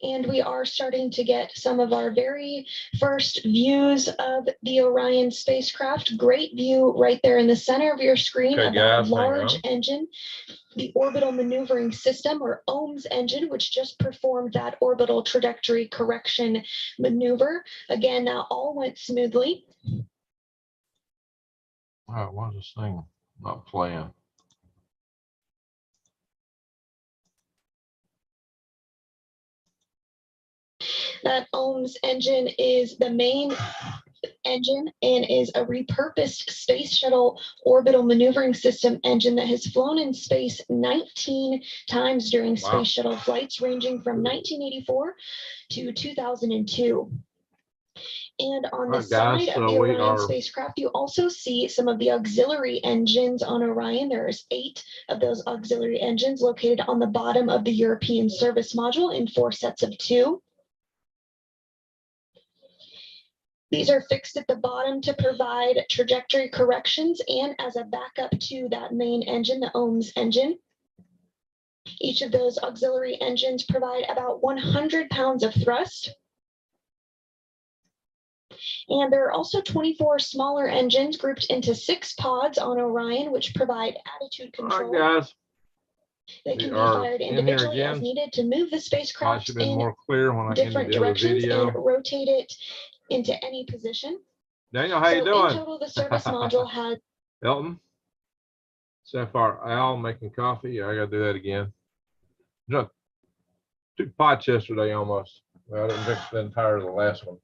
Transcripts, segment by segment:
And we are starting to get some of our very first views of the Orion spacecraft. Great view right there in the center of your screen of that large engine. The orbital maneuvering system, or OMS engine, which just performed that orbital trajectory correction maneuver. Again, all went smoothly. Wow, why is this thing not playing? That OMS engine is the main engine and is a repurposed space shuttle orbital maneuvering system engine that has flown in space 19 times during space shuttle flights ranging from 1984 to 2002. And on the side of the Orion spacecraft, you also see some of the auxiliary engines on Orion. There's 8 of those auxiliary engines located on the bottom of the European service module in 4 sets of 2. These are fixed at the bottom to provide trajectory corrections and as a backup to that main engine, the OMS engine. Each of those auxiliary engines provide about 100 pounds of thrust. And there are also 24 smaller engines grouped into 6 pods on Orion, which provide attitude control. All right, guys. They can be fired individually as needed to move the spacecraft in different directions and rotate it into any position. Daniel, how you doing? In total, the service module has Elton. Sapphire Al making coffee. I gotta do that again. Took 2 pots yesterday almost. Well, I didn't drink the entire of the last one.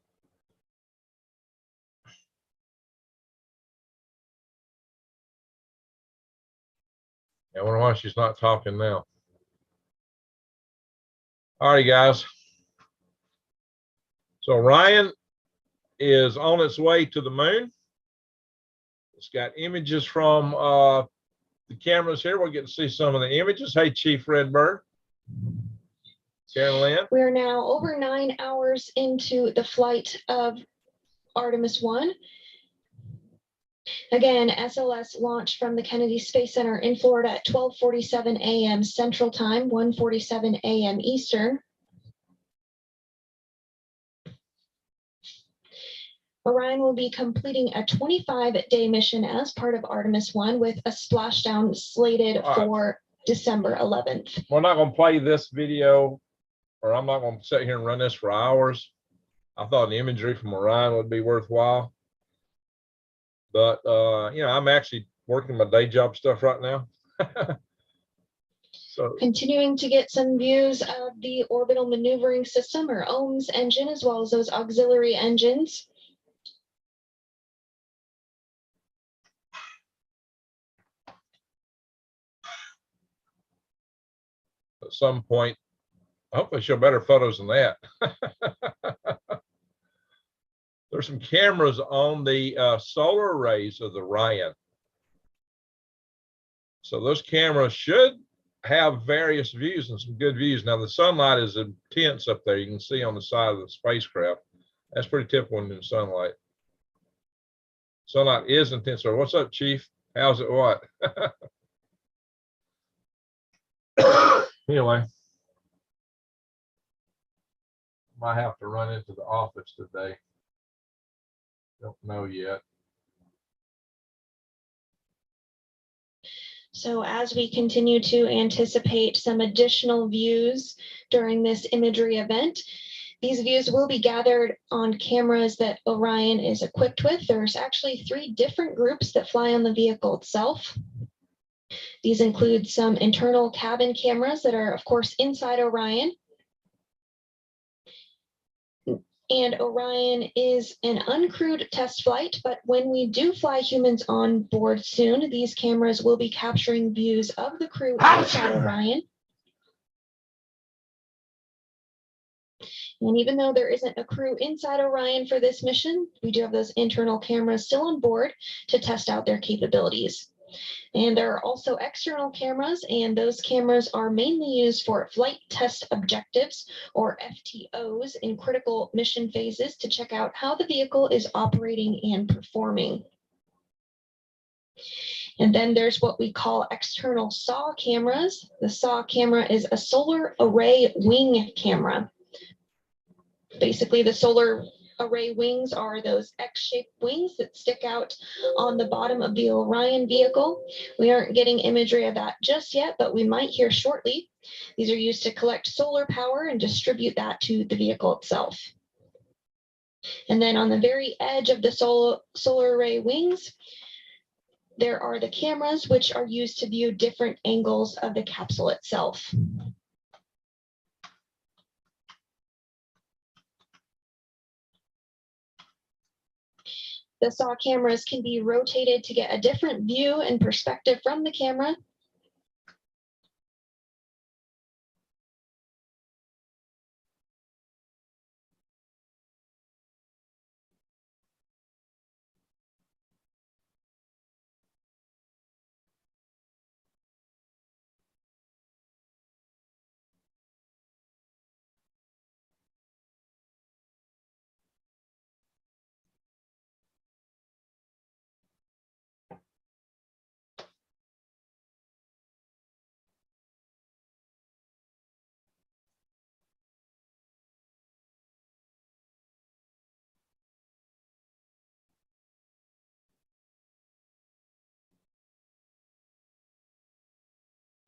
I wonder why she's not talking now. All right, guys. So Orion is on its way to the moon. It's got images from the cameras here. We'll get to see some of the images. Hey, Chief Redbird. Karen Lynn. We're now over 9 hours into the flight of Artemis 1. Again, SLS launched from the Kennedy Space Center in Florida at 12:47 a.m. Central Time, 1:47 a.m. Eastern. Orion will be completing a 25-day mission as part of Artemis 1 with a splashdown slated for December 11th. We're not going to play this video, or I'm not going to sit here and run this for hours. I thought the imagery from Orion would be worthwhile. But, you know, I'm actually working my day job stuff right now. So, continuing to get some views of the orbital maneuvering system, or OMS engine, as well as those auxiliary engines. At some point, I hope they show better photos than that. There's some cameras on the solar arrays of the Orion. So those cameras should have various views and some good views. Now the sunlight is intense up there. You can see on the side of the spacecraft. That's pretty typical in the sunlight. Sunlight is intense. So what's up, Chief? How's it what? Anyway, might have to run into the office today. Don't know yet. So as we continue to anticipate some additional views during this imagery event, these views will be gathered on cameras that Orion is equipped with. There's actually 3 different groups that fly on the vehicle itself. These include some internal cabin cameras that are, of course, inside Orion. And Orion is an uncrewed test flight, but when we do fly humans on board soon, these cameras will be capturing views of the crew inside Orion. And even though there isn't a crew inside Orion for this mission, we do have those internal cameras still on board to test out their capabilities. And there are also external cameras, and those cameras are mainly used for flight test objectives, or FTOs, in critical mission phases to check out how the vehicle is operating and performing. And then there's what we call external SAW cameras. The SAW camera is a solar array wing camera. Basically, the solar array wings are those X-shaped wings that stick out on the bottom of the Orion vehicle. We aren't getting imagery of that just yet, but we might hear shortly. These are used to collect solar power and distribute that to the vehicle itself. And then on the very edge of the solar array wings, there are the cameras, which are used to view different angles of the capsule itself. The SAW cameras can be rotated to get a different view and perspective from the camera.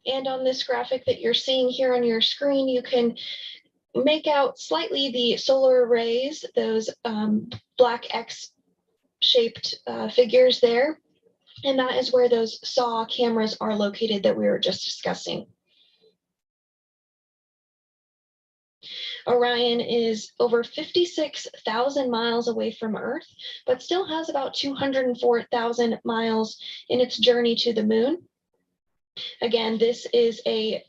And on this graphic that you're seeing here on your screen, you can make out slightly the solar arrays, those black X-shaped figures there. And that is where those SAW cameras are located that we were just discussing. Orion is over 56,000 miles away from Earth, but still has about 204,000 miles in its journey to the moon. Again, this is a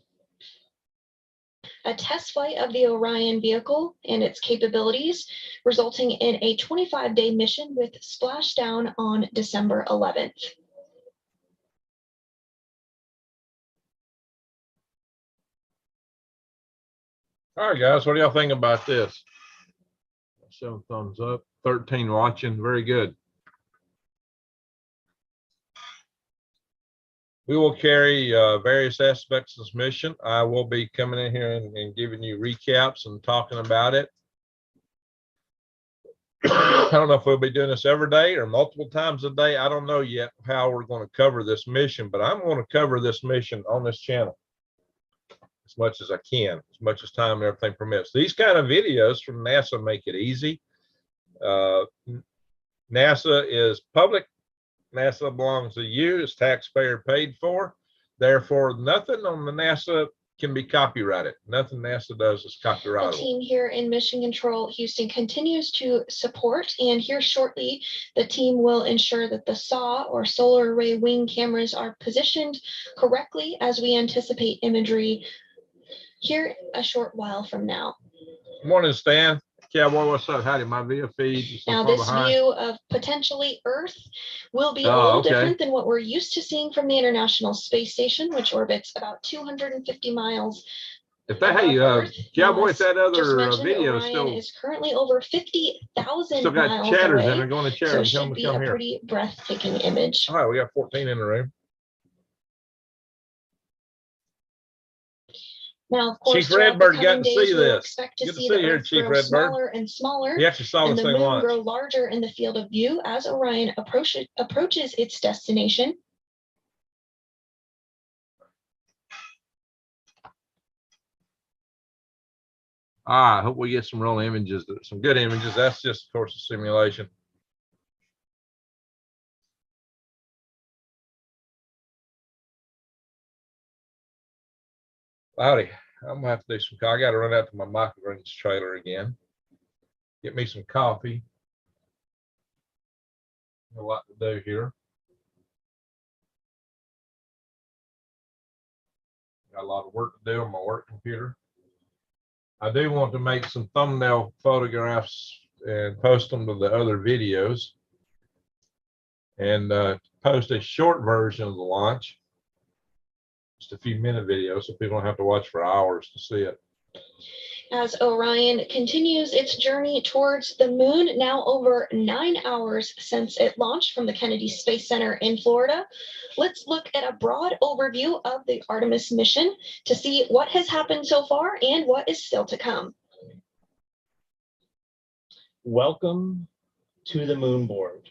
test flight of the Orion vehicle and its capabilities, resulting in a 25-day mission with splashdown on December 11th. All right, guys, what do y'all think about this? 7 thumbs up, 13 watching, very good. We will carry various aspects of this mission. I will be coming in here and giving you recaps and talking about it. I don't know if we'll be doing this every day or multiple times a day. I don't know yet how we're going to cover this mission, but I'm going to cover this mission on this channel as much as I can, as much as time and everything permits. These kind of videos from NASA make it easy. NASA is public. NASA belongs to you. It's taxpayer paid for. Therefore, nothing on the NASA can be copyrighted. Nothing NASA does is copyrightable. The team here in Mission Control Houston continues to support, and here shortly, the team will ensure that the SAW or solar array wing cameras are positioned correctly as we anticipate imagery here a short while from now. Good morning, Stan. Cowboy, what's up? Howdy, my via feed. Now, this view of potentially Earth will be a little different than what we're used to seeing from the International Space Station, which orbits about 250 miles. If that, hey, Cowboy, if that other video Orion still is currently over 50,000 still got miles chatters away, in, they're going to chatter. so it should be a pretty breathtaking image. All right, we got 14 in the room. Now, of course, Chief Redbird got to see we'll this. expect to Good see to see the you, Earth Chief grow Redbird. smaller and smaller, He actually saw and this the thing moon once. grow larger in the field of view as Orion approaches its destination. I hope we get some real images, some good images. That's just, of course, a simulation. Howdy, I'm gonna have to do some. I got to run out to my microgreens trailer again. Get me some coffee. A lot to do here. Got a lot of work to do on my work computer. I do want to make some thumbnail photographs and post them to the other videos, and post a short version of the launch, just a few minute videos, so people don't have to watch for hours to see it. As Orion continues its journey towards the moon, now over 9 hours since it launched from the Kennedy Space Center in Florida, let's look at a broad overview of the Artemis mission to see what has happened so far and what is still to come. Welcome to the moon board.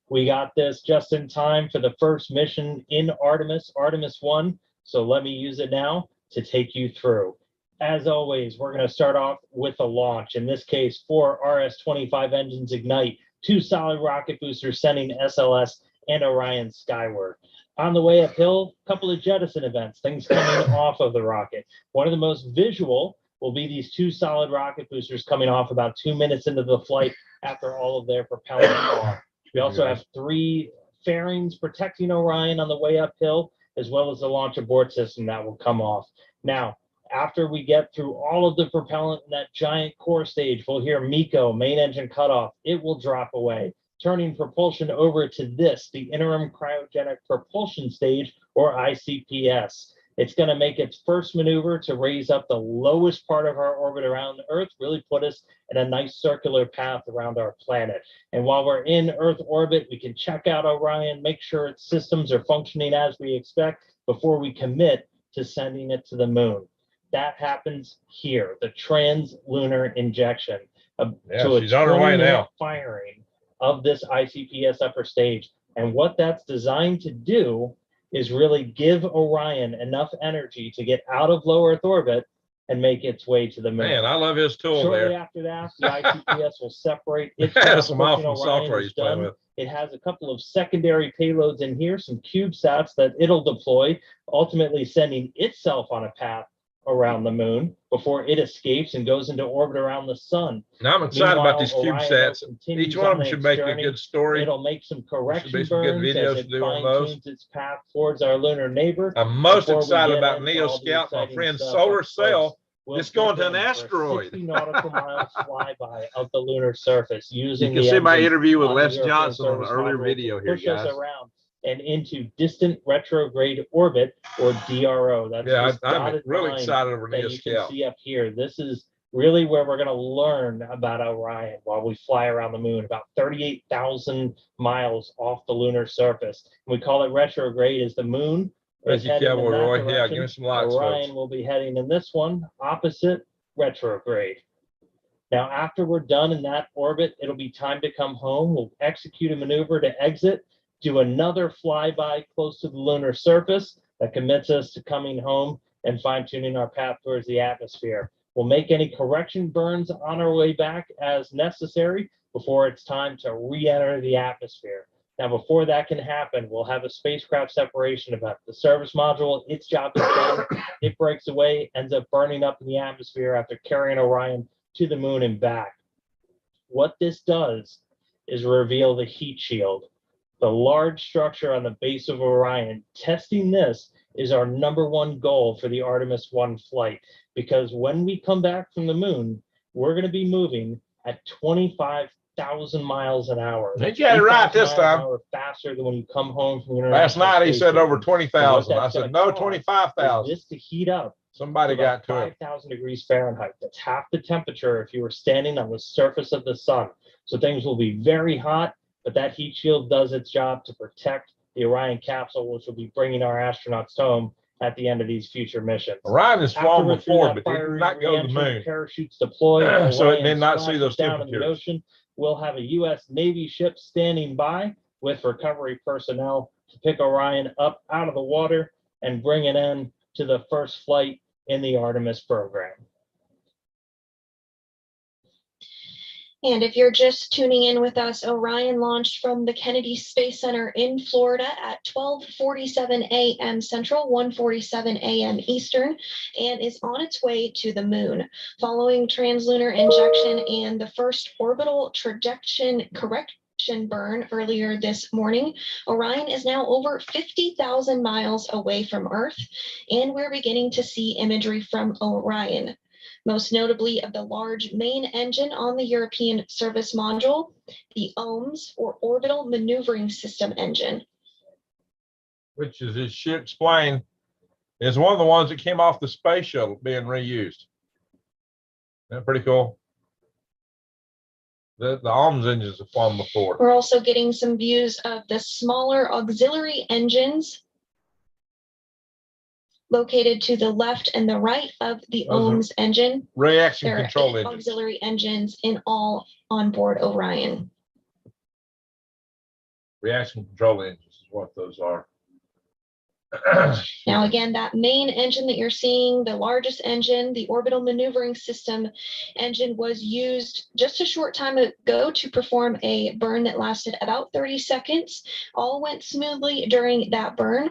We got this just in time for the first mission in Artemis, Artemis 1. So let me use it now to take you through. As always, we're going to start off with a launch. In this case, 4 RS-25 engines ignite, 2 solid rocket boosters sending SLS and Orion skyward. On the way uphill, a couple of jettison events, things coming off of the rocket. One of the most visual will be these 2 solid rocket boosters coming off about 2 minutes into the flight after all of their propellants are. We also have 3 fairings protecting Orion on the way uphill, as well as the launch abort system that will come off. Now, after we get through all of the propellant in that giant core stage, we'll hear MECO, main engine cutoff. It will drop away, turning propulsion over to this, the interim cryogenic propulsion stage, or ICPS. It's going to make its first maneuver to raise up the lowest part of our orbit around Earth, really put us in a nice circular path around our planet. And while we're in Earth orbit, we can check out Orion, make sure its systems are functioning as we expect before we commit to sending it to the moon. That happens here, the translunar injection, to a 20-minute firing of this ICPS upper stage. And what that's designed to do is really give Orion enough energy to get out of low Earth orbit and make its way to the moon. Man, I love his tool Shortly there. after that, the ICPS will separate. It's some awful software he's playing with. It has a couple of secondary payloads in here, some CubeSats that it'll deploy, ultimately sending itself on a path around the moon before it escapes and goes into orbit around the sun. Now I'm excited about these CubeSats. Each one of them should make a good story. It'll make some correction Should be some good burns videos as to it do on those. fine-tunes its path towards our lunar neighbor. I'm most Before we excited get about into Neo all the Scout, my exciting friend stuff Solar up Cell. close, we'll It's going to take an in for a asteroid. 60 nautical miles flyby of the lunar surface using You can see my engines interview with on the Les European Johnson on an service earlier module video to here, push us guys. around and into distant retrograde orbit, or DRO. That's Yeah, this I'm dotted really line excited over that Neo you can Scout. see up here. This is really where we're going to learn about Orion while we fly around the moon, about 38,000 miles off the lunar surface. And we call it retrograde as the moon is Thank you, heading in Cowboy that Roy. Yeah, direction. give me some lights, Orion folks. will be heading in this one, opposite retrograde. Now, after we're done in that orbit, it'll be time to come home. We'll execute a maneuver to exit, do another flyby close to the lunar surface that commits us to coming home and fine-tuning our path towards the atmosphere. We'll make any correction burns on our way back as necessary before it's time to re-enter the atmosphere. Now, before that can happen, we'll have a spacecraft separation event. The service module, its job is done. It breaks away, ends up burning up in the atmosphere after carrying Orion to the moon and back. What this does is reveal the heat shield, the large structure on the base of Orion. Testing this is our #1 goal for the Artemis 1 flight, because when we come back from the moon, we're going to be moving at 25,000 miles an hour. You got it right this time. Faster than when you come home from your Last night he said over 20,000. I said, no, 25,000. This to heat up. Somebody got to it. 5,000 degrees Fahrenheit. That's half the temperature if you were standing on the surface of the sun. So things will be very hot, but that heat shield does its job to protect the Orion capsule, which will be bringing our astronauts home at the end of these future missions. Orion has flown before, but it did not go to the moon. Parachutes deploy, so it did not see those down in the temperatures. ocean. We'll have a U.S. Navy ship standing by with recovery personnel to pick Orion up out of the water and bring it in to the first flight in the Artemis program. And if you're just tuning in with us, Orion launched from the Kennedy Space Center in Florida at 12:47 a.m. Central, 1:47 a.m. Eastern, and is on its way to the moon. Following translunar injection and the first orbital trajectory correction burn earlier this morning, Orion is now over 50,000 miles away from Earth, and we're beginning to see imagery from Orion, most notably of the large main engine on the European service module, the OMS, or Orbital Maneuvering System engine. Which is, as she explained, is one of the ones that came off the space shuttle being reused. Isn't that pretty cool? The OMS engines have flown before. We're also getting some views of the smaller auxiliary engines located to the left and the right of the Those are OMS engine. Reaction There are control 8 engines. auxiliary engines in all on board Orion. Reaction control engines is what those are. Now, again, that main engine that you're seeing, the largest engine, the orbital maneuvering system engine, was used just a short time ago to perform a burn that lasted about 30 seconds. All went smoothly during that burn.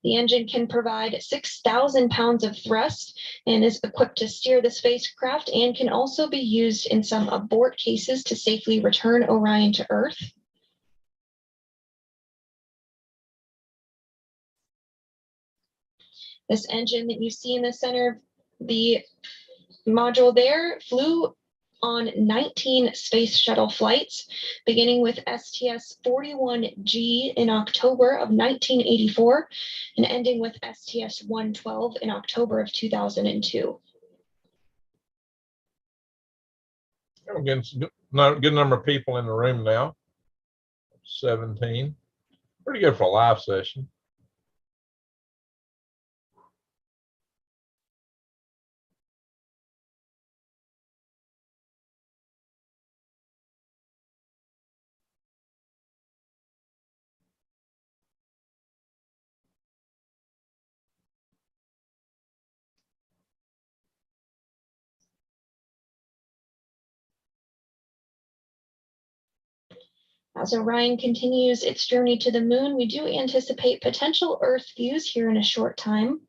The engine can provide 6,000 pounds of thrust and is equipped to steer the spacecraft, and can also be used in some abort cases to safely return Orion to Earth. This engine that you see in the center of the module there flew on 19 space shuttle flights, beginning with STS-41G in October of 1984 and ending with STS-112 in October of 2002. We're getting some good number of people in the room now. 17. Pretty good for a live session. As Orion continues its journey to the moon, we do anticipate potential Earth views here in a short time.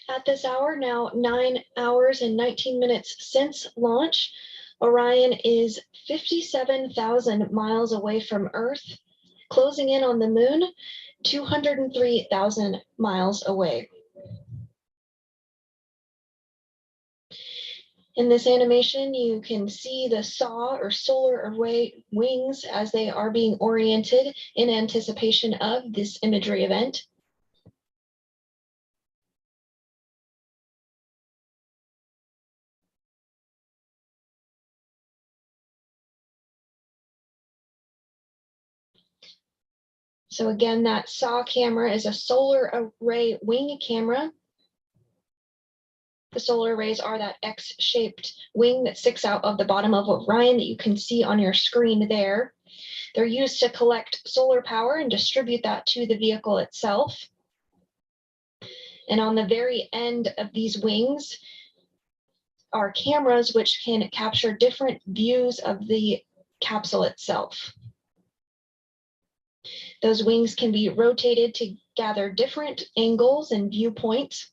At this hour, now 9 hours and 19 minutes since launch, Orion is 57,000 miles away from Earth, closing in on the moon, 203,000 miles away. In this animation, you can see the SAW or solar array wings as they are being oriented in anticipation of this imagery event. So again, that SAW camera is a solar array wing camera. The solar arrays are that X-shaped wing that sticks out of the bottom of Orion that you can see on your screen there. They're used to collect solar power and distribute that to the vehicle itself. And on the very end of these wings are cameras which can capture different views of the capsule itself. Those wings can be rotated to gather different angles and viewpoints.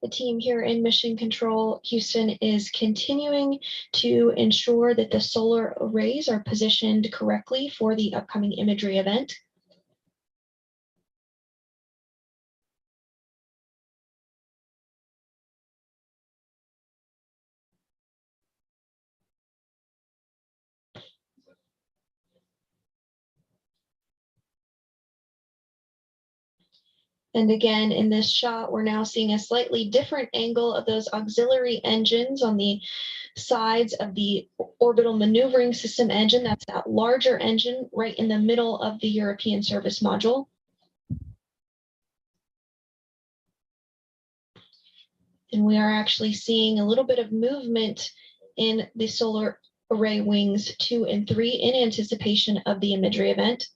The team here in Mission Control Houston is continuing to ensure that the solar arrays are positioned correctly for the upcoming imagery event. And again, in this shot, we're now seeing a slightly different angle of those auxiliary engines on the sides of the orbital maneuvering system engine. That's that larger engine right in the middle of the European service module. And we are actually seeing a little bit of movement in the solar array wings 2 and 3 in anticipation of the imagery event.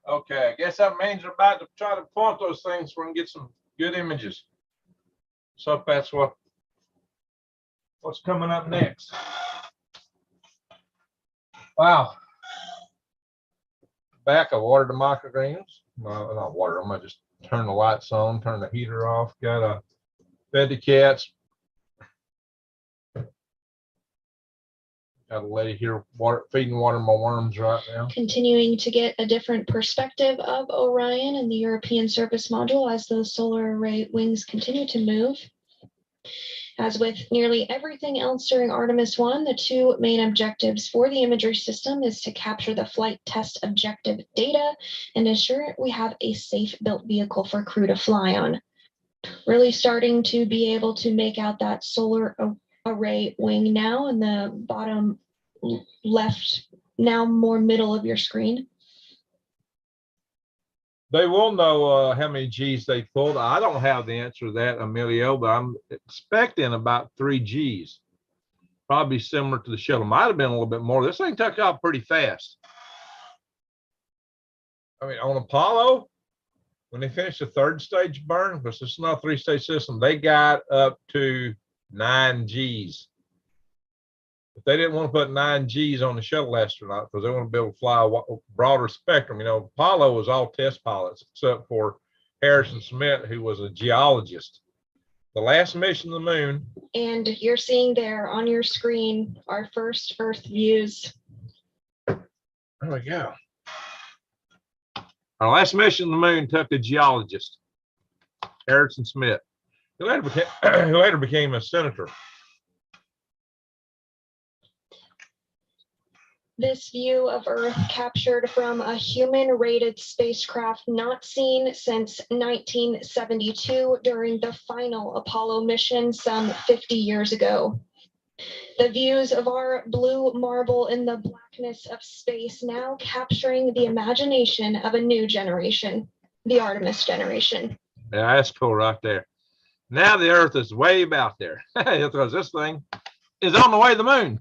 Okay, I guess that means we're about to try to point those things so we can get some good images. So that's what's coming up next. Wow. Back, I watered the microgreens. Well, not water, I'm gonna just turn the lights on, turn the heater off. Got a fed the cats. Got a lady here feeding water my worms right now. Continuing to get a different perspective of Orion and the European service module as those solar array wings continue to move. As with nearly everything else during Artemis 1, the 2 main objectives for the imagery system is to capture the flight test objective data and ensure we have a safe built vehicle for crew to fly on. Really starting to be able to make out that solar array wing now in the bottom left, now more middle of your screen. They will know how many G's they pulled. I don't have the answer to that, Emilio, but I'm expecting about 3 G's. Probably similar to the shuttle. Might have been a little bit more. This thing took off pretty fast. I mean, on Apollo, when they finished the 3rd stage burn, because this is not a 3-stage system, they got up to 9 G's. But they didn't want to put 9 G's on the shuttle astronaut because they want to be able to fly a broader spectrum. You know, Apollo was all test pilots except for Harrison Smith, who was a geologist. The last mission to the moon. And you're seeing there on your screen our first Earth views. There we go. Our last mission to the moon took a geologist, Harrison Smith, who later became a senator. This view of Earth captured from a human-rated spacecraft not seen since 1972 during the final Apollo mission some 50 years ago. The views of our blue marble in the blackness of space now capturing the imagination of a new generation, the Artemis generation. Yeah, that's cool right there. Now the Earth is way out there because this thing is on the way to the moon.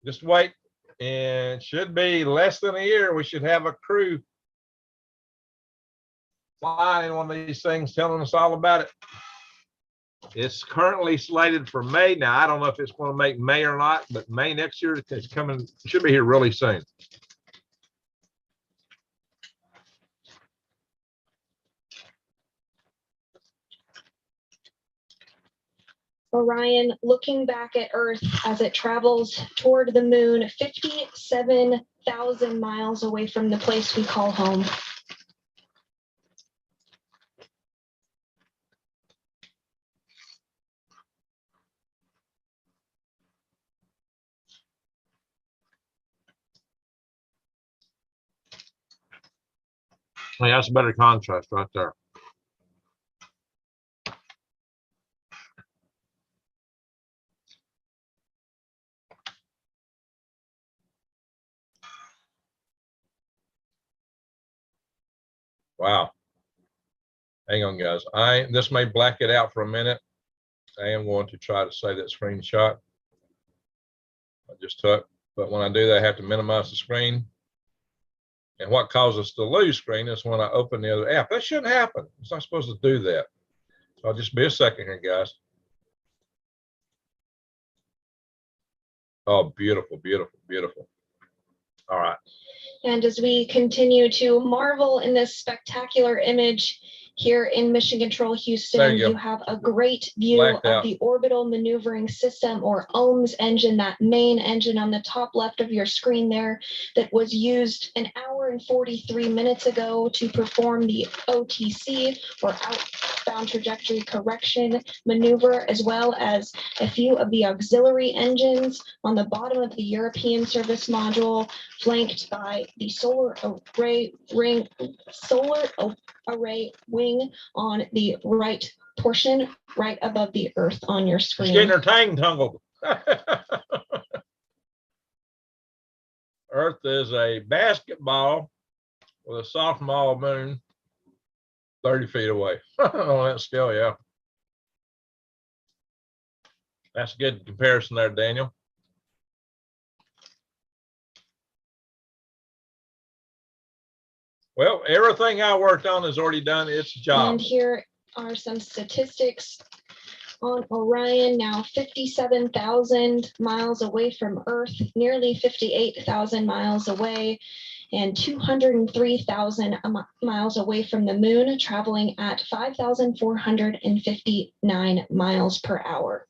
Just wait, and it should be less than a year. We should have a crew flying in one of these things telling us all about it. It's currently slated for May. Now, I don't know if it's going to make May or not, but May next year, it's coming, should be here really soon. Orion looking back at Earth as it travels toward the moon 57,000 miles away from the place we call home. Yeah, that's a better contrast right there. Wow. Hang on, guys. This may black it out for a minute. I am going to try to save that screenshot I just took, but when I do that, I have to minimize the screen. And what causes us to lose screen is when I open the other app. That shouldn't happen. It's not supposed to do that. So I'll just be a second here, guys. Oh, beautiful, beautiful, beautiful. All right. And as we continue to marvel in this spectacular image here in Mission Control There Houston, you go. you have a great view Blacked of out. the Orbital Maneuvering System, or OMS engine, that main engine on the top left of your screen there, that was used an hour and 43 minutes ago to perform the OTC, or outbound trajectory correction maneuver, as well as a few of the auxiliary engines on the bottom of the European service module, flanked by the solar array wing on the right portion, right above the Earth on your She's getting screen. her tang tangled. Earth is a basketball with a softball moon 30 feet away. On that scale, yeah. That's a good comparison there, Daniel. Well, everything I worked on has already done its job. And here are some statistics on Orion, now 57,000 miles away from Earth, nearly 58,000 miles away, and 203,000 miles away from the moon, traveling at 5,459 miles per hour.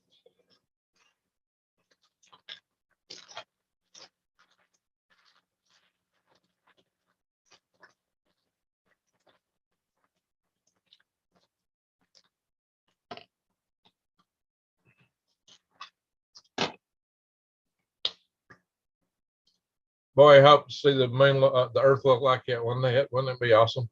Boy, I hope to see the moon, the Earth look like that one day. Wouldn't it be awesome?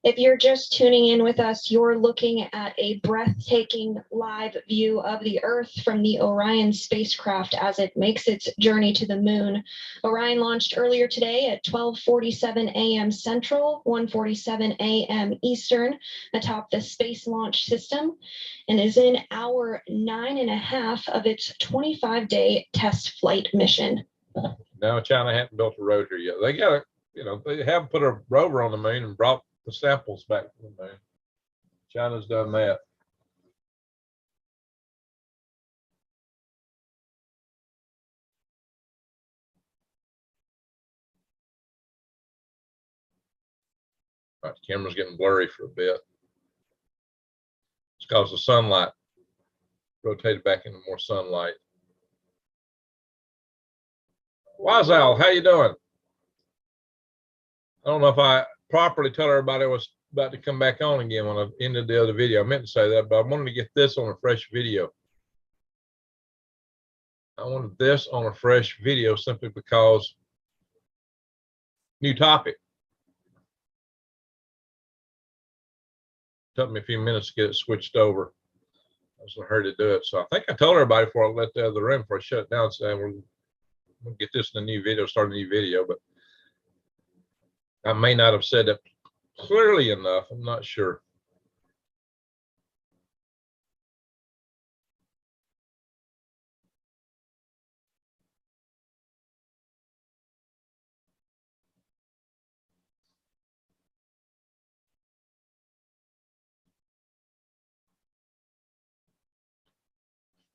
If you're just tuning in with us, you're looking at a breathtaking live view of the Earth from the Orion spacecraft as it makes its journey to the moon. Orion launched earlier today at 12:47 a.m. Central, 1:47 a.m. Eastern, atop the Space Launch System, and is in hour 9.5 of its 25-day test flight mission. No, China hadn't built a road here yet. They got a, they have put a rover on the moon and brought the samples back from the moon. China's done that. All right, the camera's getting blurry for a bit. It's because the sunlight rotated back into more sunlight. Wise Owl, how you doing? I don't know if I properly told everybody I was about to come back on again when I ended the other video. I meant to say that, but I wanted to get this on a fresh video. I wanted this on a fresh video simply because new topic. Took me a few minutes to get it switched over. I was in a hurry to do it. So I think I told everybody before I left the other room, before I shut it down, saying we're going to get this in a new video, start a new video, but I may not have said it clearly enough. I'm not sure.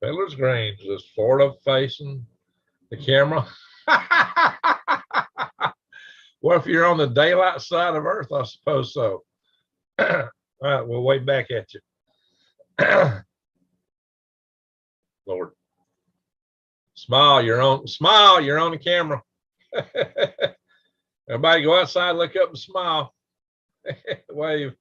Fiddler's Green is Florida facing the camera. Well, if you're on the daylight side of Earth, I suppose so. All right, we'll wait back at you. Lord. Smile, you're on the camera. Everybody go outside, look up and smile. Wave.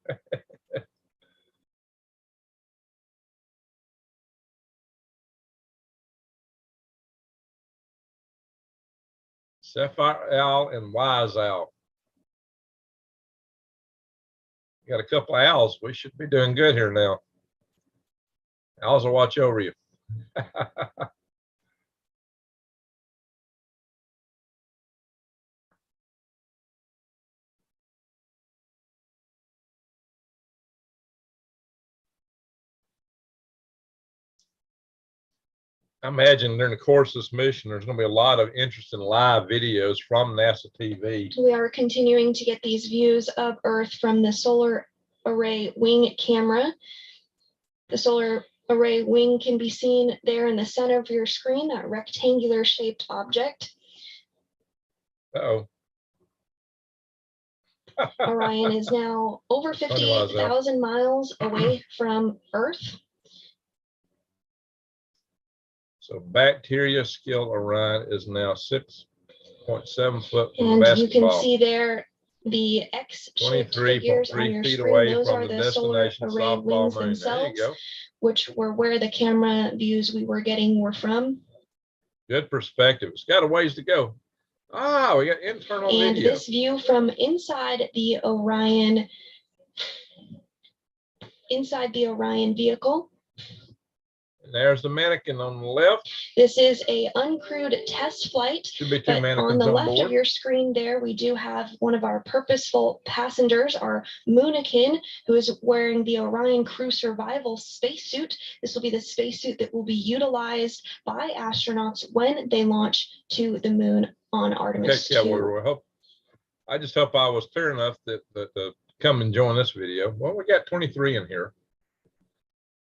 Sapphire Owl and Wise Owl. Got a couple of owls. We should be doing good here now. Owls will watch over you. I imagine during the course of this mission, there's going to be a lot of interesting live videos from NASA TV. We are continuing to get these views of Earth from the solar array wing camera. The solar array wing can be seen there in the center of your screen, that rectangular shaped object. Uh-oh. Orion is now over 58,000 miles away from Earth. So bacteria scale Orion is now 6.7 foot from And the you can basketball. see there the X-shaped figures on 23.3 your feet screen. away Those from are the the solar destination array softball wings moon. There you themselves, go. which were where the camera views we were getting were from. Good perspective. It's got a ways to go. Ah, we got internal And video. this view from inside the Orion vehicle. And there's the mannequin on the left. This is a uncrewed test flight. Should be two But mannequins on the left board. of your screen there, we do have one of our purposeful passengers, our Moonikin, who is wearing the Orion Crew Survival spacesuit. This will be the spacesuit that will be utilized by astronauts when they launch to the moon on Artemis Okay, yeah, 2. I just hope I was clear enough that come and join this video. Well, we got 23 in here.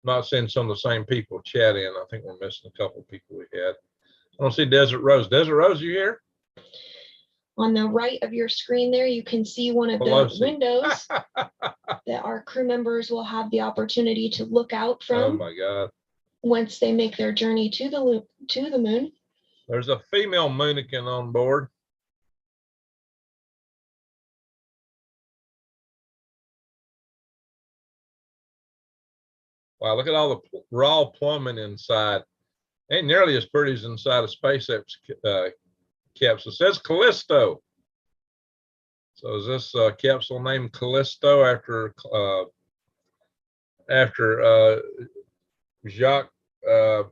Not seeing some of the same people chat in. I think we're missing a couple of people we had. I don't see Desert Rose. Desert Rose, you here? On the right of your screen there, you can see one of Pelosi. the windows that our crew members will have the opportunity to look out from. Oh my God. Once they make their journey to the moon. There's a female Moonikin on board. Wow, look at all the raw plumbing inside. Ain't nearly as pretty as inside a SpaceX capsule. It says Callisto. So is this capsule named Callisto after Jacques? Oh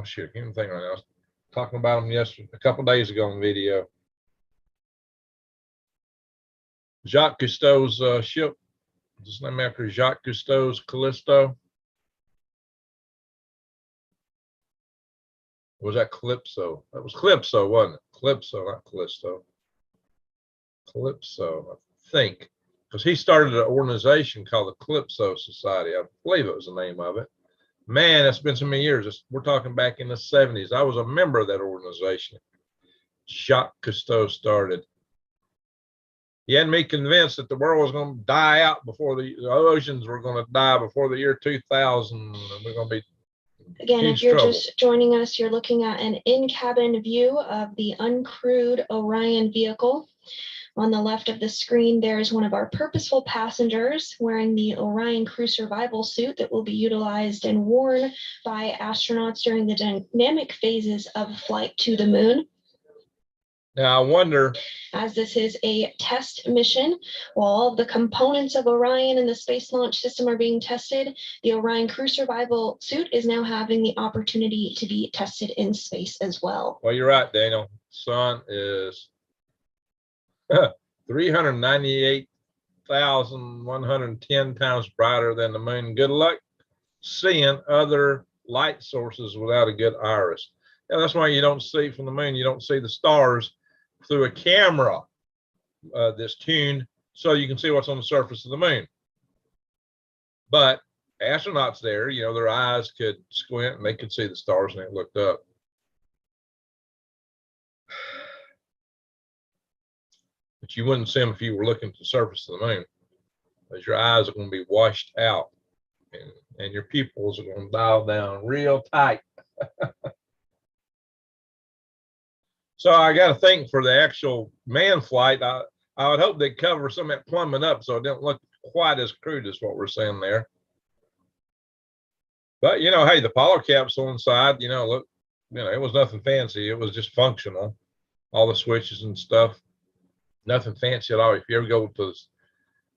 shoot, I can't even think right now. I was talking about him yesterday, a couple days ago on video. Jacques Cousteau's ship. Is this named after Jacques Cousteau's Callisto? Or was that Calypso? That was Calypso, wasn't it? Calypso, not Callisto. Calypso, I think, because he started an organization called the Calypso Society. I believe it was the name of it. Man, it's been so many years. We're talking back in the 70s. I was a member of that organization. Jacques Cousteau started. He had me convinced that the world was going to die out before the oceans were going to die before the year 2000. And we're going to be Again, if you're just joining us, you're looking at an in-cabin view of the uncrewed Orion vehicle. On the left of the screen, there's one of our purposeful passengers wearing the Orion Crew Survival suit that will be utilized and worn by astronauts during the dynamic phases of flight to the moon. Now, I wonder, as this is a test mission, while all of the components of Orion and the Space Launch System are being tested, the Orion Crew Survival suit is now having the opportunity to be tested in space as well. Well, you're right, Daniel. Sun is 398,110 times brighter than the moon. Good luck seeing other light sources without a good iris. Yeah, that's why you don't see from the moon, you don't see the stars through a camera that's tuned so you can see what's on the surface of the moon. But astronauts there, you know, their eyes could squint and they could see the stars when they looked up. But you wouldn't see them if you were looking at the surface of the moon, because your eyes are going to be washed out and your pupils are going to dial down real tight. So I got to think for the actual manned flight, I would hope they'd cover some of that plumbing up so it didn't look quite as crude as what we're seeing there. But, you know, hey, the Apollo capsule inside, you know, look, you know, it was nothing fancy. It was just functional. All the switches and stuff, nothing fancy at all. If you ever go to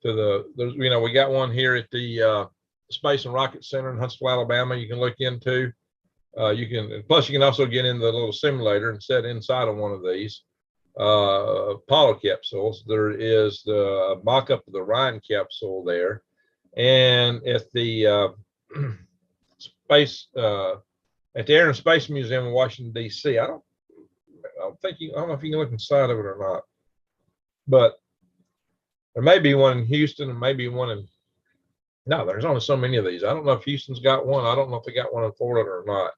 there's, you know, we got one here at the Space and Rocket Center in Huntsville, Alabama, you can look into. Plus you can also get in the little simulator and sit inside of one of these Apollo capsules. There is the mock-up of the Orion capsule there, and at the at the Air and Space Museum in Washington D.C. I don't know if you can look inside of it or not, but there may be one in Houston and maybe one in No, there's only so many of these. I don't know if Houston's got one. I don't know if they got one in Florida or not.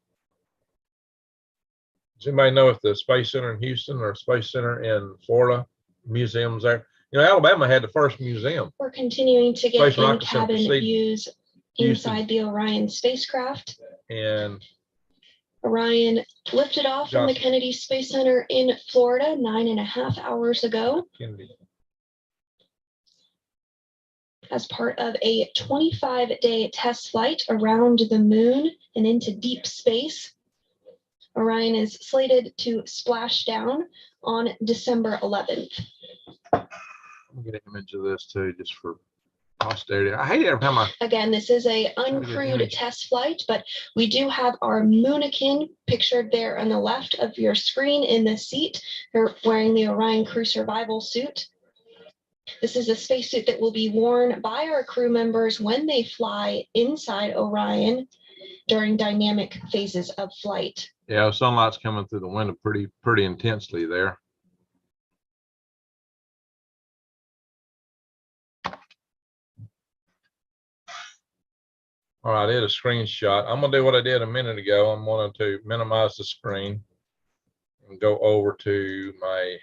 Does anybody know if the Space Center in Houston or Space Center in Florida, museums there? You know, Alabama had the first museum. We're continuing to get Space rocket center in-cabin proceed- views Houston. inside the Orion spacecraft. And Orion lifted off from the Johnson. Kennedy Space Center in Florida 9.5 hours ago Kennedy. as part of a 25-day test flight around the moon and into deep space. Orion is slated to splash down on December 11th. Let me get an image of this too, just for posterity. I hate it every time Again, this is a get an uncrewed image. test flight, but we do have our Moonikin pictured there on the left of your screen in the seat. They're wearing the Orion crew survival suit. This is a spacesuit that will be worn by our crew members when they fly inside Orion during dynamic phases of flight. Yeah, sunlight's coming through the window pretty intensely there. All right, I did a screenshot. I'm gonna do what I did a minute ago. I'm going to minimize the screen and go over to my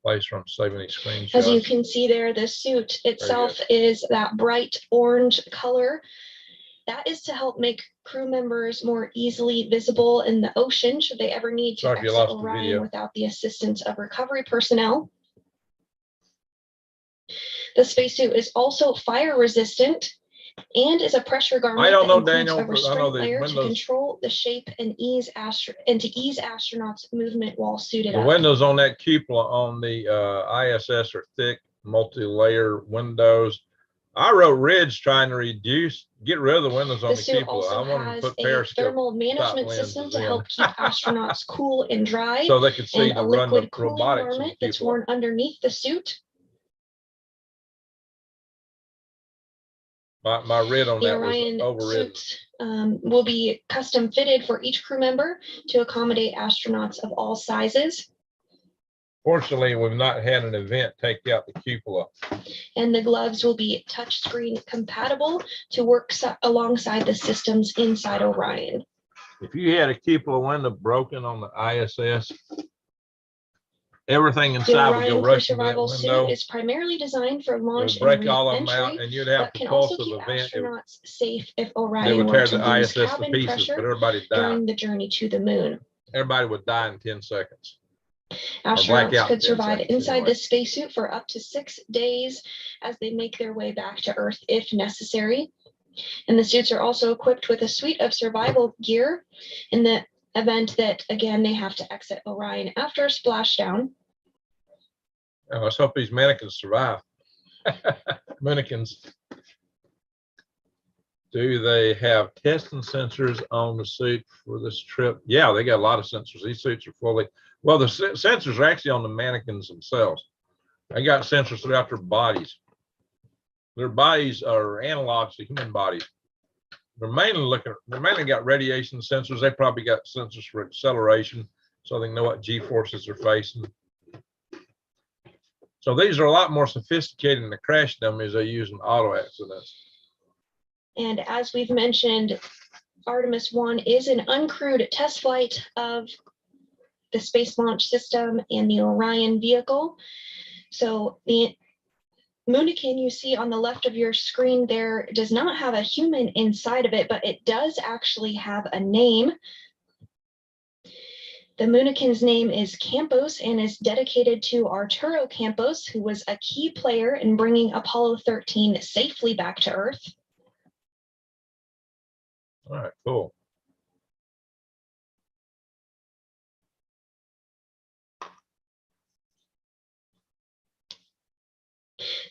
place where I'm saving these screenshots. As you can see there, the suit itself is that bright orange color. That is to help make crew members more easily visible in the ocean should they ever need to Sorry if you exit lost the Orion video. without the assistance of recovery personnel. The spacesuit is also fire resistant and is a pressure garment I don't know, that includes Daniel, a but I know restraint the layer to windows- control the shape and to ease astronauts' movement while suited The up. windows on that cupola on the ISS are thick, multi-layer windows. I wrote Ridge trying to get rid of the windows on The the suit cupola. I also want them has to put a periscope thermal management lenses system to in. help keep astronauts cool and dry, so they could see and to a run the liquid cooling robotics in garment the that's cupola. worn underneath the suit. My rid on The that was Orion overridden. suits will be custom fitted for each crew member to accommodate astronauts of all sizes. Fortunately, we've not had an event take out the cupola. And the gloves will be touchscreen compatible to work alongside the systems inside Orion. If you had a cupola window broken on the ISS, everything The inside would Orion go crew rushing to that survival window. suit is primarily designed for It launch would break and all of them out, re-entry, and you'd have but can also propulsive keep event. astronauts safe if They Orion would were tear to the lose ISS to cabin pieces, but pressure everybody died. during the journey to the moon. Everybody would die in 10 seconds. black Astronauts out could in 10 survive seconds inside anyway. the spacesuit for up to 6 days as they make their way back to Earth if necessary. And the suits are also equipped with a suite of survival gear in the event that, again, they have to exit Orion after a splashdown. Oh, let's hope these mannequins survive. Mannequins. Do they have testing sensors on the suit for this trip? Yeah, they got a lot of sensors. These suits are fully, well, the sensors are actually on the mannequins themselves. They got sensors throughout their bodies. Their bodies are analogs to human bodies. They're mainly got radiation sensors. They probably got sensors for acceleration so they know what G-forces they're facing. So these are a lot more sophisticated than the crash dummies they use in auto accidents. And as we've mentioned, Artemis 1 is an uncrewed test flight of the Space Launch System and the Orion vehicle. So the Moonikin you see on the left of your screen there does not have a human inside of it, but it does actually have a name. The Moonikin's name is Campos and is dedicated to Arturo Campos, who was a key player in bringing Apollo 13 safely back to Earth. All right, cool.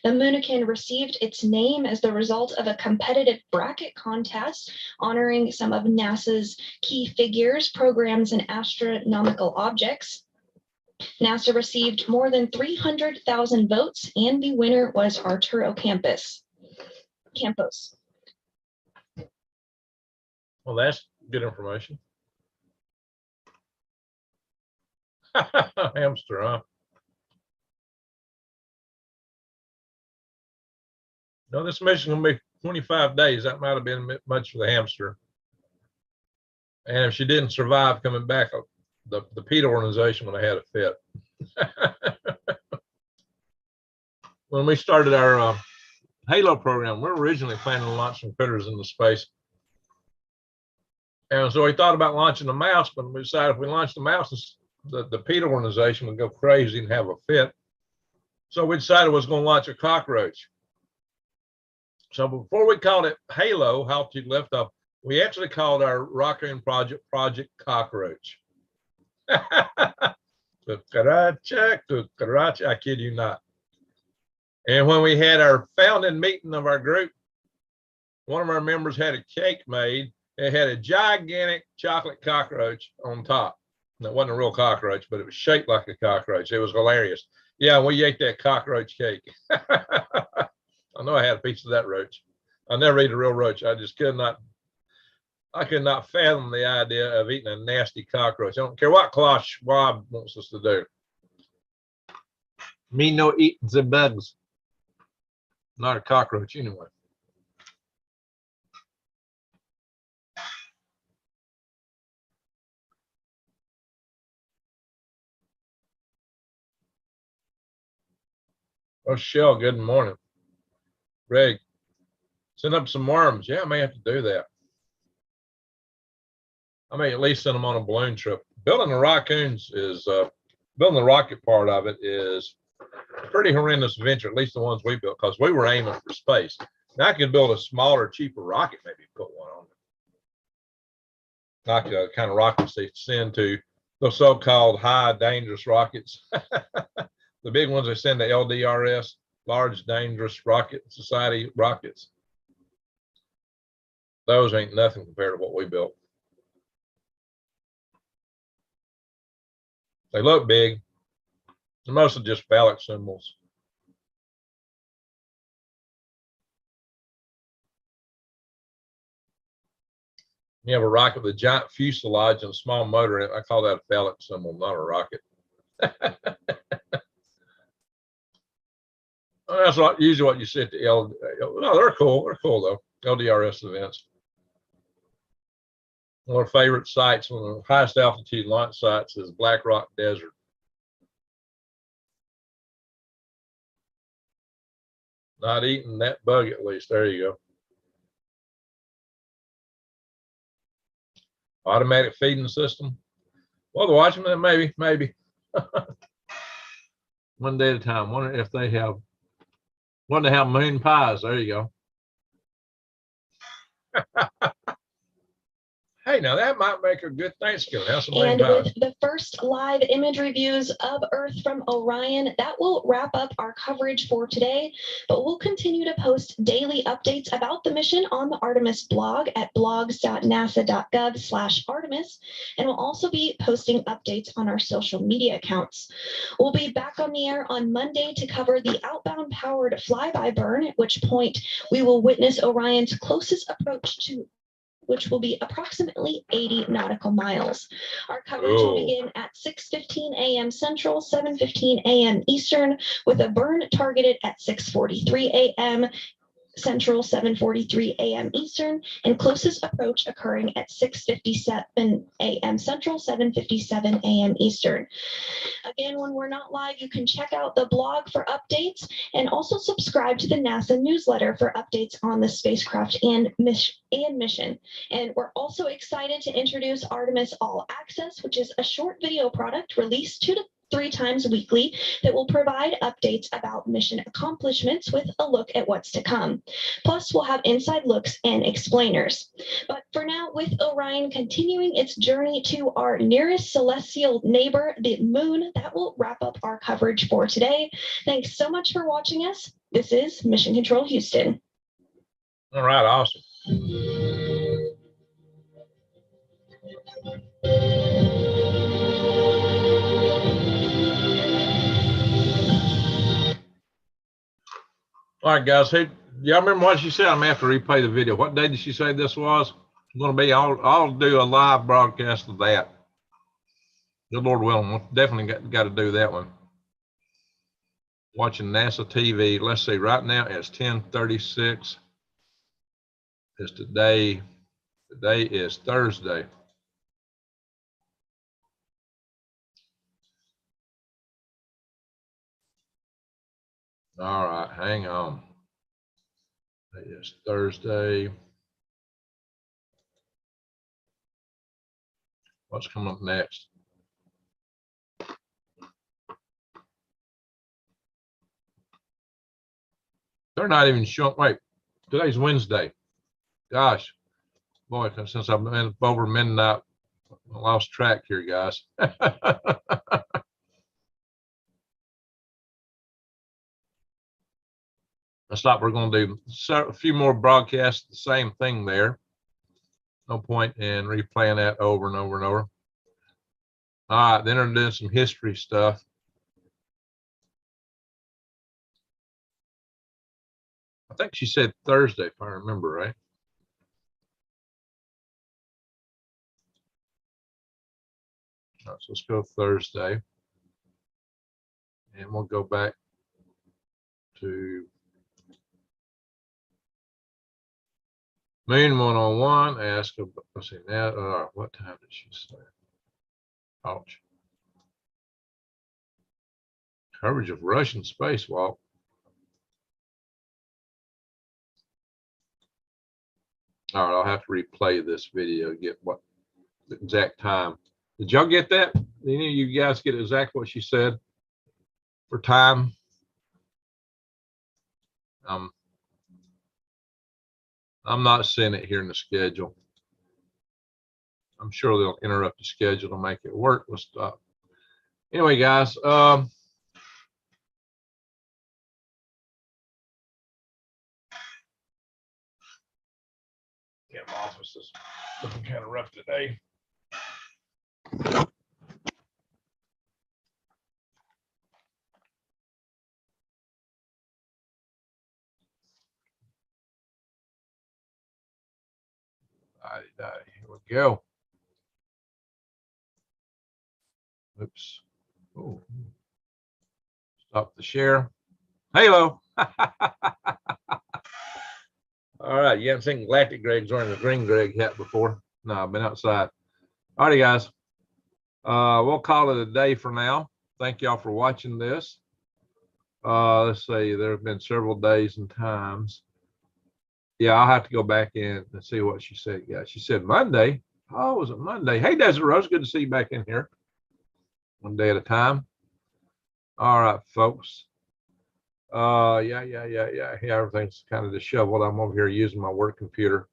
The Moonikin received its name as the result of a competitive bracket contest honoring some of NASA's key figures, programs, and astronomical objects. NASA received more than 300,000 votes, and the winner was Arturo Campos. Well, that's good information. Hamster, huh? No, this mission gonna be 25 days. That might have been a bit much for the hamster. And if she didn't survive coming back, the PETA organization would have had a fit. When we started our Halo program, we were originally planning to launch some critters into space. And so we thought about launching a mouse, but we decided if we launched the mouse, the PETA organization would go crazy and have a fit. So we decided we was going to launch a cockroach. So before we called it Halo, how to left off, we actually called our raccoon project Project Cockroach. Cucaracha, I kid you not. And when we had our founding meeting of our group, one of our members had a cake made. It had a gigantic chocolate cockroach on top. And it wasn't a real cockroach, but it was shaped like a cockroach. It was hilarious. Yeah, we ate that cockroach cake. I know I had a piece of that roach. I never eat a real roach. I just could not fathom the idea of eating a nasty cockroach. I don't care what Klaus Schwab wants us to do. Me no eat the bugs. Not a cockroach anyway. Oh, Shell, good morning. Greg, send up some worms. Yeah, I may have to do that. I may at least send them on a balloon trip. Building the raccoons is, building the rocket part of it is a pretty horrendous venture, at least the ones we built, because we were aiming for space. Now I could build a smaller, cheaper rocket, maybe put one on it. Like the kind of rockets they send to those so-called high dangerous rockets. The big ones they send to LDRS, Large Dangerous Rocket Society rockets. Those ain't nothing compared to what we built. They look big. They're mostly just phallic symbols. You have a rocket with a giant fuselage and a small motor in it. I call that a phallic symbol, not a rocket. That's usually what you see at the no, they're cool. They're cool though. LDRS events. One of our favorite sites, one of the highest altitude launch sites, is Black Rock Desert. Not eating that bug, at least. There you go. Automatic feeding system. Well, they're watching that, maybe. One day at a time. Wonder if they have moon pies. There you go. Hey, now that might make a good Thanksgiving. Have some moon And pies. with the first live image reviews of Earth from Orion, that will wrap up our coverage for today. But we'll continue to post daily updates about the mission on the Artemis blog at blogs.nasa.gov/Artemis. And we'll also be posting updates on our social media accounts. We'll be back on the air on Monday to cover the outbound powered flyby burn, at which point we will witness Orion's closest approach to, which will be approximately 80 nautical miles. Our coverage will begin at 6:15 a.m. Central, 7:15 a.m. Eastern, with a burn targeted at 6:43 a.m. Central, 7:43 a.m. Eastern, and closest approach occurring at 6:57 a.m. Central, 7:57 a.m. Eastern. Again, when we're not live, you can check out the blog for updates and also subscribe to the NASA newsletter for updates on the spacecraft and mission. And we're also excited to introduce Artemis All Access, which is a short video product released 2 to 3 times weekly that will provide updates about mission accomplishments with a look at what's to come. Plus, we'll have inside looks and explainers. But for now, with Orion continuing its journey to our nearest celestial neighbor, the moon, that will wrap up our coverage for today. Thanks so much for watching us. This is Mission Control Houston. All right, awesome. All right, guys. Hey, y'all remember what she said? I'm gonna have to replay the video. What day did she say this was? It's gonna be. I'll do a live broadcast of that. Good Lord willing, we'll definitely got to do that one. watching NASA TV. Let's see, right now it's 10:36. It's today. Today is Thursday. All right, hang on. It is Thursday. What's coming up next? They're not even showing. Wait, today's Wednesday. Gosh, boy, since I've been over midnight, I lost track here, guys. Looks like we're going to do a few more broadcasts, the same thing there. No point in replaying that over and over and over. All right, then we're doing some history stuff. I think she said Thursday, if I remember right. All right, so let's go Thursday. And we'll go back to Moon 101. Ask, let's see, now, what time did she say? Ouch. Coverage of Russian spacewalk. All right, I'll have to replay this video, get what the exact time. Did y'all get that? Did any of you guys get exactly what she said for time? I'm not seeing it here in the schedule. I'm sure they'll interrupt the schedule to make it work. Let's stop. Anyway, guys, yeah, my office is looking kind of rough today. Here we go. Oops. Oh. Stop the share. Halo. All right, you haven't seen Galactic Greg's wearing the green Greg hat before? No, I've been outside. All righty, guys. We'll call it a day for now. Thank y'all for watching this. Let's see, there have been several days and times. Yeah, I'll have to go back in and see what she said. Yeah, she said Monday. Oh, was it Monday? Hey, Desert Rose, good to see you back in here. One day at a time. All right, folks. Yeah. Everything's kind of disheveled. I'm over here using my work computer.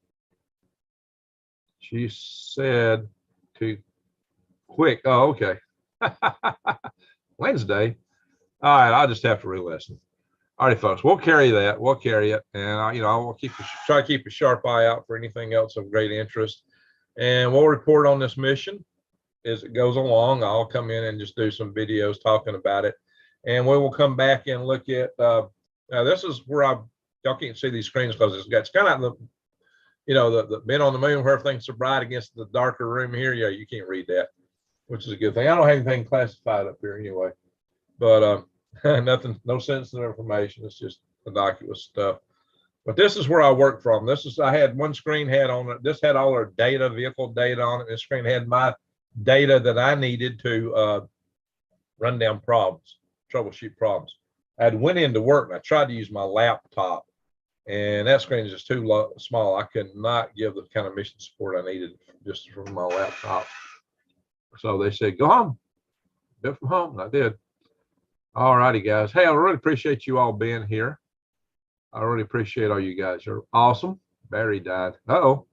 She said to quick. Oh, okay. Wednesday. All right, I'll just have to re-listen. All right, folks, we'll carry that. We'll carry it, and I will try to keep a sharp eye out for anything else of great interest, and we'll report on this mission as it goes along. I'll come in and just do some videos talking about it, and we will come back and look at. Now this is where y'all can't see these screens because it's kind of the, the being on the moon where everything's so bright against the darker room here. Yeah, you can't read that, which is a good thing. I don't have anything classified up here anyway, but nothing, no sensitive information. It's just innocuous stuff. But this is where I work from. I had one screen had on it. This had all our data, vehicle data on it. This screen had my data that I needed to run down problems, troubleshoot problems. I had went into work and I tried to use my laptop, and that screen is just too small. I could not give the kind of mission support I needed just from my laptop. So they said, go home, do it from home, and I did. All righty, guys. Hey, I really appreciate you all being here. I really appreciate all you guys. You're awesome. Barry died. Uh-oh.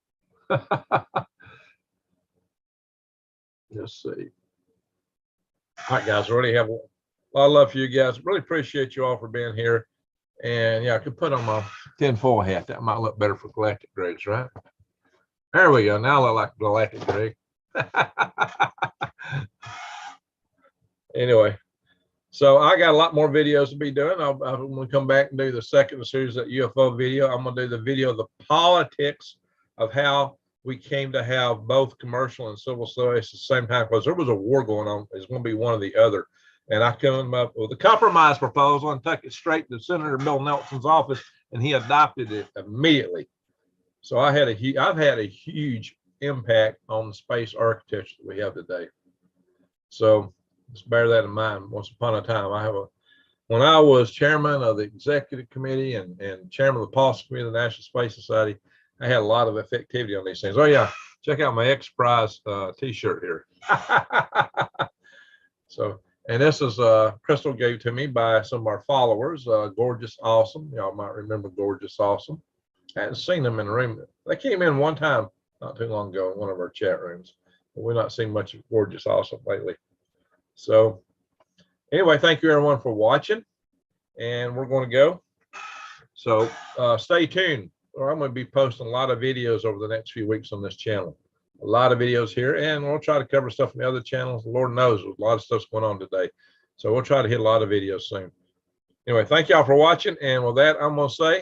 Let's see. All right, guys. I really have a lot of love for you guys. Really appreciate you all for being here. And yeah, I could put on my tinfoil hat. That might look better for Galactic Gregs, right? There we go. Now I look like Galactic Greg. Anyway. So I got a lot more videos to be doing. I'm going to come back and do the second series of that UFO video. I'm going to do the video of the politics of how we came to have both commercial and civil space at the same time, because there was a war going on. It's going to be one or the other. And I come up with a compromise proposal and took it straight to Senator Bill Nelson's office, and he adopted it immediately. So I've had a huge impact on the space architecture that we have today. So just bear that in mind. Once upon a time, when I was chairman of the executive committee and chairman of the policy committee of the National Space Society, I had a lot of effectivity on these things. Oh yeah, check out my X Prize t-shirt here. So, and this is Crystal gave to me by some of our followers. Gorgeous Awesome. Y'all might remember Gorgeous Awesome. I hadn't seen them in the room. They came in one time not too long ago in one of our chat rooms, but we're not seeing much of Gorgeous Awesome lately. So anyway, thank you everyone for watching, and we're going to go. So stay tuned, or I'm going to be posting a lot of videos over the next few weeks on this channel. A lot of videos here, and we'll try to cover stuff from the other channels. Lord knows there's a lot of stuff's going on today. So we'll try to hit a lot of videos soon. Anyway, thank y'all for watching. And with that, I'm going to say